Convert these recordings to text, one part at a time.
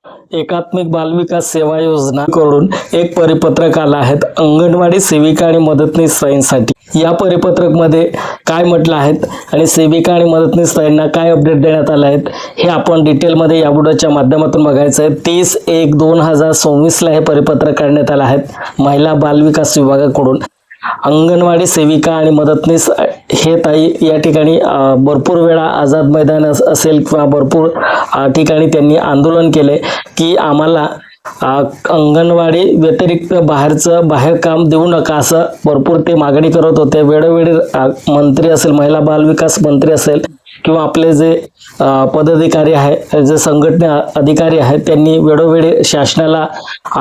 एकात्मिक बालविकास सेवा योजना कडून एक परिपत्रक आला आहे अंगणवाडी सेविका आणि मदतनीससाठी। या परिपत्रक मध्ये काय म्हटलं आहे आणि सेविका आणि मदतनीसताईंना काय अपडेट देण्यात आले आहेत हे आपण डिटेल मध्ये या व्हिडिओच्या माध्यमातून बघायचं आहे। 30/1/2024 ला हे परिपत्रक काढण्यात आले आहे महिला बालविकास विभागाकडून। अंगणवाडी सेविका आणि मदतनीस हे ताई या ठिकाणी भरपूर वेळा आझाद मैदान असेल किंवा भरपूर ठिकाणी त्यांनी आंदोलन केले की आम्हाला अंगणवाडी व्यतिरिक्त बाहेर काम देऊ नका असं भरपूर ते मागणी करत होते। वेळोवेळी मंत्री असेल, महिला बाल विकास मंत्री असेल किंवा आपले जे पदाधिकारी आहे, जे संघटना अधिकारी आहेत, त्यांनी वेळोवेळी शासनाला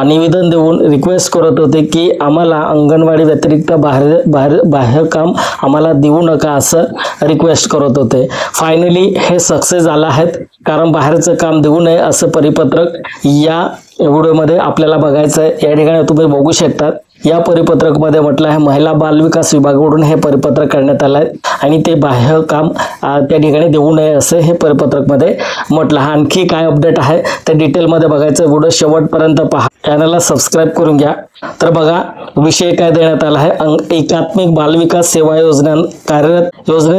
निवेदन देऊन रिक्वेस्ट करत होते की आम्हाला अंगणवाडी व्यतिरिक्त बाहेर काम आम्हाला देऊ नका असं रिक्वेस्ट करत होते। फायनली हे सक्सेस झालं आहे, कारण बाहेरचं काम देऊ नये असं परिपत्रक या व्हिडिओमध्ये आपल्याला बघायचं आहे। या ठिकाणी तुम्ही बघू शकता या परिपत्रक मध्ये म्हटलं आहे महिला बाल विकास विभागाकडून हे परिपत्रक करण्यात आलं आहे आणि ते बाह्य काम त्या ठिकाणी देऊ नये असे हे परिपत्रक मध्ये म्हटलं आहे। आणखी काय अपडेट आहे ते डिटेल मध्ये बघायचं, व्हिडिओ शेवटपर्यंत पहा, चॅनलला सबस्क्राइब करून घ्या। तर बघा विषय काय देण्यात आला आहे। एकात्मिक बाल विकास सेवा योजनेत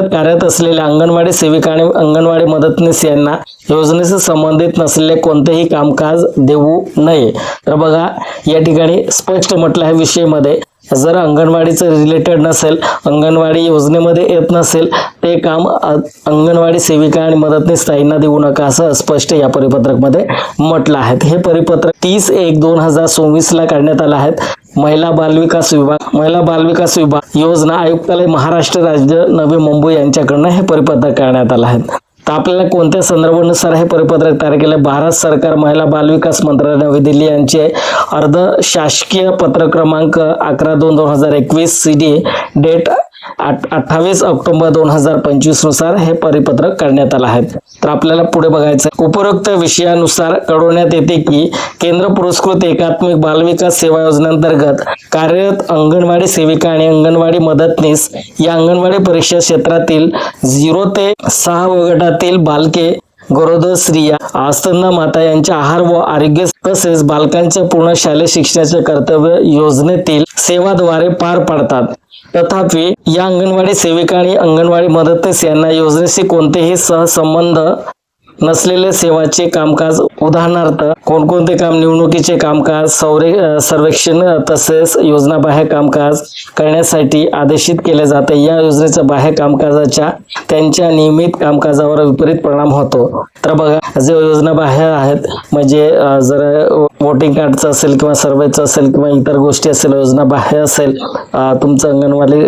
कार्यरत असलेल्या अंगणवाडी सेविका आणि अंगणवाडी मदतनीस यांना योजनेशी संबंधित नसलेले कोणतेही कामकाज देऊ नये। तर बघा या ठिकाणी स्पष्ट म्हटलं आहे विषय मध्ये, जर अंगणवाडीचं रिलेटेड नसेल, अंगणवाडी योजनेमध्ये येत नसेल ते काम अंगणवाडी सेविका आणि मदतनीस ताईंना देऊ नका असं स्पष्ट या परिपत्रक मध्ये म्हटलं आहे। हे परिपत्रक 30/1/2024 ला काढण्यात आलं आहे। महिला बालविकास विभाग योजना आयुक्तालय महाराष्ट्र राज्य नवी मुंबई यांच्याकडून हे परिपत्रक करण्यात आलं आहे। तर आपल्याला कोणत्या संदर्भानुसार हे परिपत्रक तयार केले? भारत सरकार महिला बालविकास मंत्रालय नवी दिल्ली यांचे अर्ध शासकीय पत्र क्रमांक 11/2/2021 CD डेट 28 ऑक्टोबर 2025 नुसार हे परिपत्रक करण्यात आलं आहे। तर आपल्याला पुढे बघायचं, उपरोक्त विषयानुसार कळवण्यात येते की केंद्र पुरस्कृत एकात्मिक बालविकास सेवा योजनेअंतर्गत कार्यरत अंगणवाडी सेविका आणि अंगणवाडी मदतनीस या अंगणवाडी परिक्षेत्र क्षेत्रातील 0 ते 6 वयोगटातील बालके, गरोदर स्त्रिया, स्तनदा माता यांच्या आहार व आरोग्य तसेच बालकांच्या पूर्ण शालेय शिक्षणाचे कर्तव्य योजनेतील सेवाद्वारे पार पाडतात। तथापि या अंगणवाडी सेविका आणि अंगणवाडी मदतनीस यांना योजनेशी कोणतेही सहसंबंध नसलेले सेवाचे कामकाज, उदाहरणार्थ कोणकोणते काम, निवडणुकीचे कामकाज, सर्वेक्षण तसेच योजनाबाह्य कामकाज करण्यासाठी आदेशित केले जाते। या योजनेच्या बाह्य कामकाजाच्या त्यांच्या नियमित कामकाजावर विपरीत परिणाम होतो। तर बघा जे योजनाबाह्य आहेत, म्हणजे जर वोटिंग कार्डचं असेल किंवा सर्वेचं असेल किंवा इतर गोष्टी असेल, योजनाबाह्य असेल, तुमचं अंगणवाडी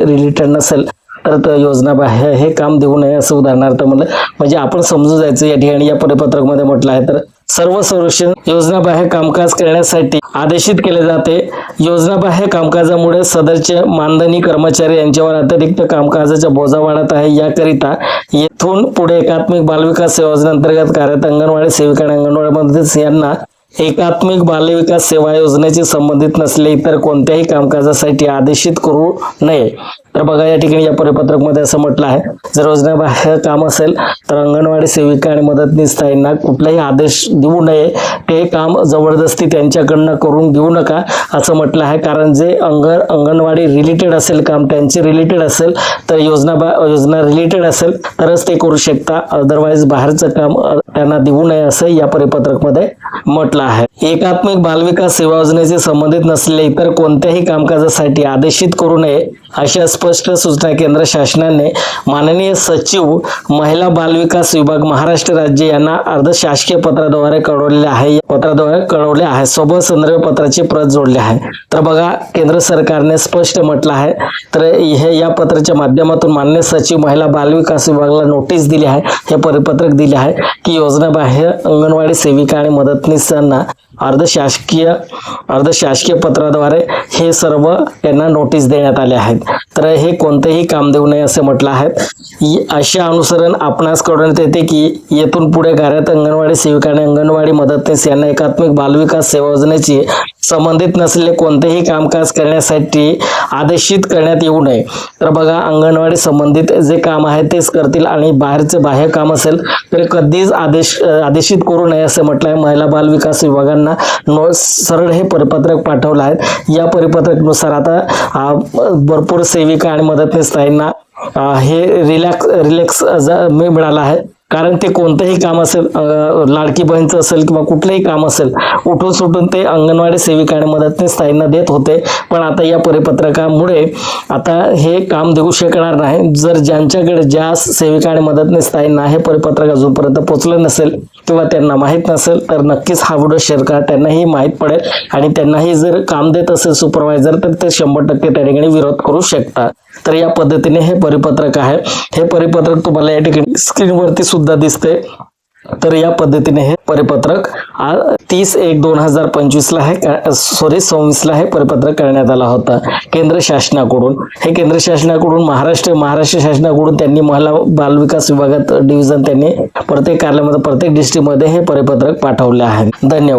रिलेटेड नसेल तर योजनाबाह्य हे काम देऊ नये असं उदाहरणार्थ म्हणजे आपण समजून जायचं। या ठिकाणी या परिपत्रक मध्ये म्हटलं आहे, तर सर्व संरक्षण योजनाबाह्य कामकाज करण्यासाठी आदेशित केले जाते। योजनाबाह्य कामकाजामुळे सदरचे मानधनी कर्मचारी यांच्यावर अतिरिक्त कामकाजाचा बोजा वाढत आहे। याकरिता येथून पुढे एकात्मिक बालविकास योजनेअंतर्गत कार्यरत अंगणवाडी सेविका आणि अंगणवाडी मदतनीस यांना एकात्मिक बालविकास सेवा योजनेची संबंधित नसले इतर कोणत्याही कामकाजासाठी आदेशित करू नये। तर बघा या ठिकाणी या परिपत्रक मध्ये असं म्हटलं आहे, जर योजनाबाह्य काम असेल तर अंगणवाडी सेविका आणि मदतनीस ताईंना कुठलाही आदेश देऊ नये, ते काम जबरदस्ती त्यांच्याकडनं करून घेऊ नका असं म्हटलं आहे। कारण जे अंगणवाडी रिलेटेड असेल काम, त्यांचे रिलेटेड असेल तर योजना रिलेटेड असेल तरच ते करू शकता, अदरवाईज बाहेरचं काम त्यांना देऊ नये असं या परिपत्रक मध्ये म्हटलं आहे। एकात्मिक बालविकास सेवा योजनेशी संबंधित नसलेले इतर कोणत्याही कामकाजासाठी आदेशित करू नये अशा स्पष्ट सूचना केंद्र शासनाने माननीय सचिव महिला बालविकास विभाग महाराष्ट्र राज्य यांना अर्ध शासकीय पत्राद्वारे कळवले आहे। सोबत संदर्भ पत्राची प्रत जोडली आहे। तर बघा केंद्र सरकारने स्पष्ट म्हटलं आहे, तर हे या पत्राच्या माध्यमातून माननीय सचिव महिला बालविकास विभागाला नोटीस दिली आहे, हे परिपत्रक दिले आहे की योजनाबाह्य अंगणवाडी सेविका आणि मदतनीसांना अर्ध शासकीय पत्राद्वारे हे सर्व त्यांना नोटीस देण्यात आले आहेत। तर हे कोणतेही काम देऊ नये असे म्हटलं आहे। अशा अनुसरण आपणास कळवण्यात येते की येथून पुढे कार्यरत अंगणवाडी सेविका आणि अंगणवाडी मदतनीस यांना एकात्मिक बालविकास सेवा योजनेची संबंधित नसलेले कोणतेही कामकाज करण्यासाठी आदेशित करण्यात येऊ नये. तर बघा, अंगणवाडी संबंधित जे काम आहे तेच करतील आणि बाह्य काम असेल तर कधीच आदेशित करू नये असे म्हटलं आहे. महिला बाल विकास विभागांना सरळ हे परिपत्रक पाठवलं आहे. या परिपत्रकानुसार आता भरपूर सेविका आणि मदतनीस ताईंना हे रिलॅक्स मिळाला आहे. कारण ते कोणतंही काम असेल, लाडकी बहीणचं असेल किंवा कुठलंही काम असेल, उठून सुटून ते अंगणवाडी सेविका आणि मदतनीस ताईंना देत होते. पण आता या परिपत्रकामुळे आता हे काम देऊ शकणार नाही. जर ज्या सेविका आणि मदतनीस ताईंना हे परिपत्रक अजूनपर्यंत पोहोचलं नसेल किंवा त्यांना माहीत नसेल तर नक्कीच हा व्हिडिओ शेअर करा. त्यांनाही माहीत पडेल आणि त्यांनाही जर काम देत असेल सुपरवायझर तर ते 100% त्या ठिकाणी विरोध करू शकतात. तर या पद्धतीने हे परिपत्रक आहे. हे परिपत्रक तुम्हाला या ठिकाणी स्क्रीनवरती सुद्धा दिसते. तर या पद्धतीने हे परिपत्रक 30/1/2025 ला आहे, 26 ला हे परिपत्रक करण्यात आला होता केंद्र शासनाकडून. हे केंद्र शासनाकडून महाराष्ट्र शासनाकडून त्यांनी महिला बाल विकास विभागात डिव्हिजन त्यांनी प्रत्येक कार्यालयामध्ये प्रत्येक डिस्ट्रिक्टमध्ये हे परिपत्रक पाठवले आहे. धन्यवाद.